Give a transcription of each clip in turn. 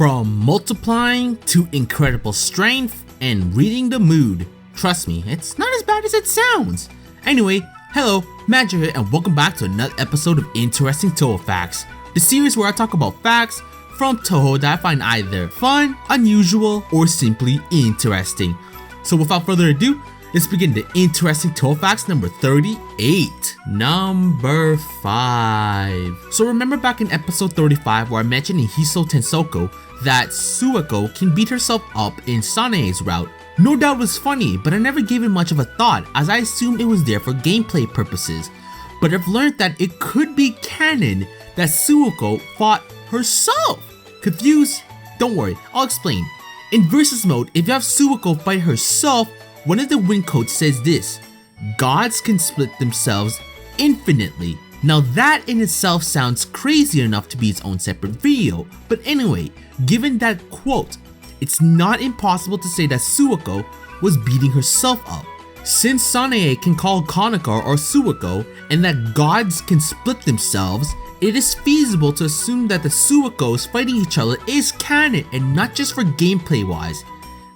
From multiplying to incredible strength and reading the mood. Trust me, it's not as bad as it sounds. Anyway, hello, Magi here, and welcome back to another episode of Interesting Touhou Facts, the series where I talk about facts from Touhou that I find either fun, unusual, or simply interesting. So without further ado, let's begin the Interesting Touhou Facts number 38. Number 5. So remember back in episode 35 where I mentioned in Hiso Tensoko that Suwakos can beat herself up in Sanae's route. No doubt it was funny, but I never gave it much of a thought as I assumed it was there for gameplay purposes. But I've learned that it could be canon that Suwakos fought herself. Confused? Don't worry, I'll explain. In versus mode, if you have Suwakos fight herself, one of the win codes says this: gods can split themselves infinitely. Now that in itself sounds crazy enough to be its own separate video, but anyway, given that quote, it's not impossible to say that Suwakos was beating herself up. Since Sanae can call Konaka or Suwakos and that gods can split themselves, it is feasible to assume that the Suwakos fighting each other is canon and not just for gameplay wise.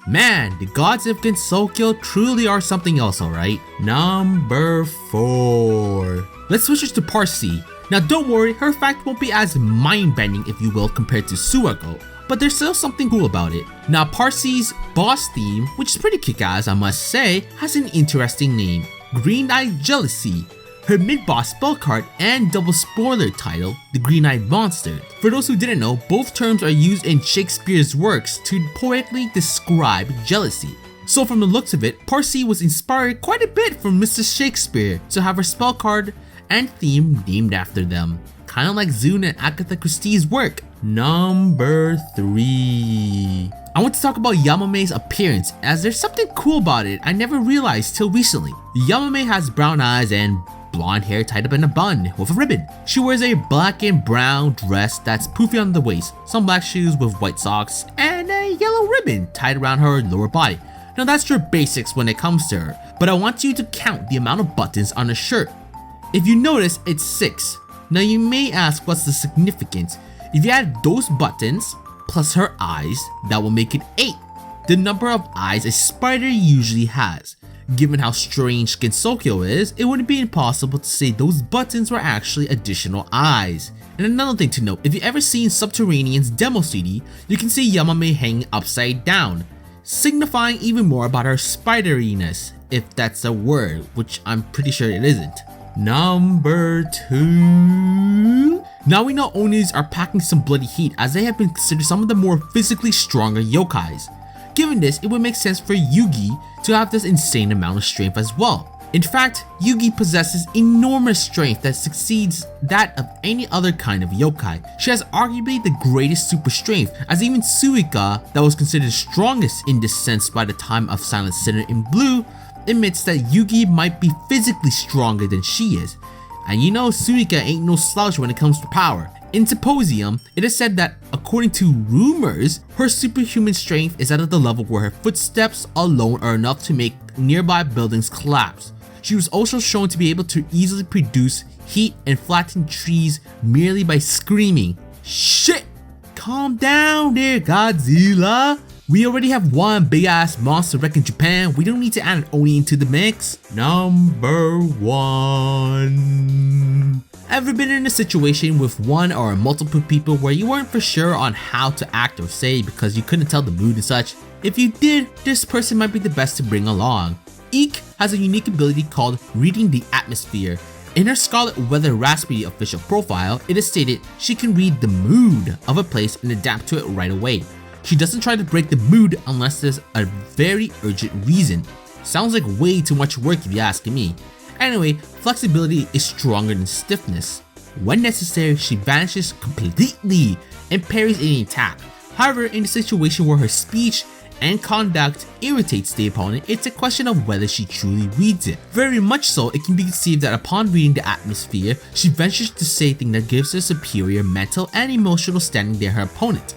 Man, the gods of Gensokyo truly are something else, alright? Number 4. Let's switch to Parsi. Now don't worry, her fact won't be as mind-bending if you will compared to Suwakos, but there's still something cool about it. Now Parsi's boss theme, which is pretty kick-ass I must say, has an interesting name: Green-Eyed Jealousy. Her mid-boss spell card and double spoiler title, the Green-Eyed Monster. For those who didn't know, both terms are used in Shakespeare's works to poetically describe jealousy. So from the looks of it, Parsi was inspired quite a bit from Mr. Shakespeare to have her spell card and theme named after them. Kinda like Zune and Agatha Christie's work. Number 3. I want to talk about Yarormyr's appearance as there's something cool about it I never realized till recently. Yarormyr has brown eyes and blonde hair tied up in a bun with a ribbon. She wears a black and brown dress that's poofy on the waist, some black shoes with white socks, and a yellow ribbon tied around her lower body. Now that's your basics when it comes to her, but I want you to count the amount of buttons on a shirt. If you notice, it's 6. Now you may ask what's the significance. If you add those buttons plus her eyes, that will make it 8. The number of eyes a spider usually has. Given how strange Gensokyo is, it wouldn't be impossible to say those buttons were actually additional eyes. And another thing to note, if you've ever seen Subterranean's demo CD, you can see Yarormyr hanging upside down, signifying even more about her spideriness, if that's a word, which I'm pretty sure it isn't. Number 2. Now we know Onis are packing some bloody heat as they have been considered some of the more physically stronger yokais. Given this, it would make sense for Yugi to have this insane amount of strength as well. In fact, Yugi possesses enormous strength that succeeds that of any other kind of yokai. She has arguably the greatest super strength, as even Suika, that was considered strongest in this sense by the time of Silent Sinner in Blue, admits that Yugi might be physically stronger than she is. And you know Suika ain't no slouch when it comes to power. In Symposium, it is said that according to rumors, her superhuman strength is at the level where her footsteps alone are enough to make nearby buildings collapse. She was also shown to be able to easily produce heat and flatten trees merely by screaming, "Shit! Calm down there, Godzilla! We already have one big ass monster wreck in Japan, we don't need to add an Oni into the mix." Number 1. Ever been in a situation with one or multiple people where you weren't for sure on how to act or say because you couldn't tell the mood and such? If you did, this person might be the best to bring along. Eek has a unique ability called Reading the Atmosphere. In her Scarlet Weather Raspberry official profile, it is stated she can read the mood of a place and adapt to it right away. She doesn't try to break the mood unless there's a very urgent reason. Sounds like way too much work if you ask me. Anyway, flexibility is stronger than stiffness. When necessary, she vanishes completely and parries any attack. However, in a situation where her speech and conduct irritates the opponent, it's a question of whether she truly reads it. Very much so, it can be conceived that upon reading the atmosphere, she ventures to say things that gives her superior mental and emotional standing than her opponent.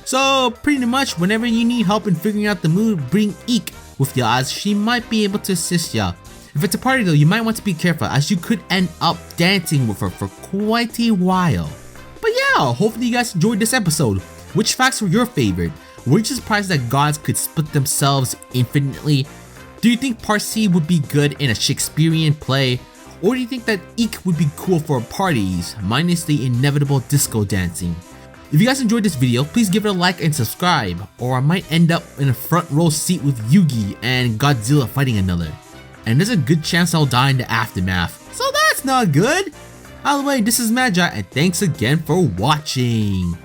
So pretty much whenever you need help in figuring out the mood, bring Eek with ya as she might be able to assist ya. If it's a party though, you might want to be careful as you could end up dancing with her for quite a while. But yeah, hopefully you guys enjoyed this episode. Which facts were your favorite? Were you surprised that gods could split themselves infinitely? Do you think Parsi would be good in a Shakespearean play? Or do you think that Eek would be cool for parties, minus the inevitable disco dancing? If you guys enjoyed this video, please give it a like and subscribe, or I might end up in a front row seat with Yugi and Godzilla fighting another. And there's a good chance I'll die in the aftermath, so that's not good! By the way, this is Magi, and thanks again for watching!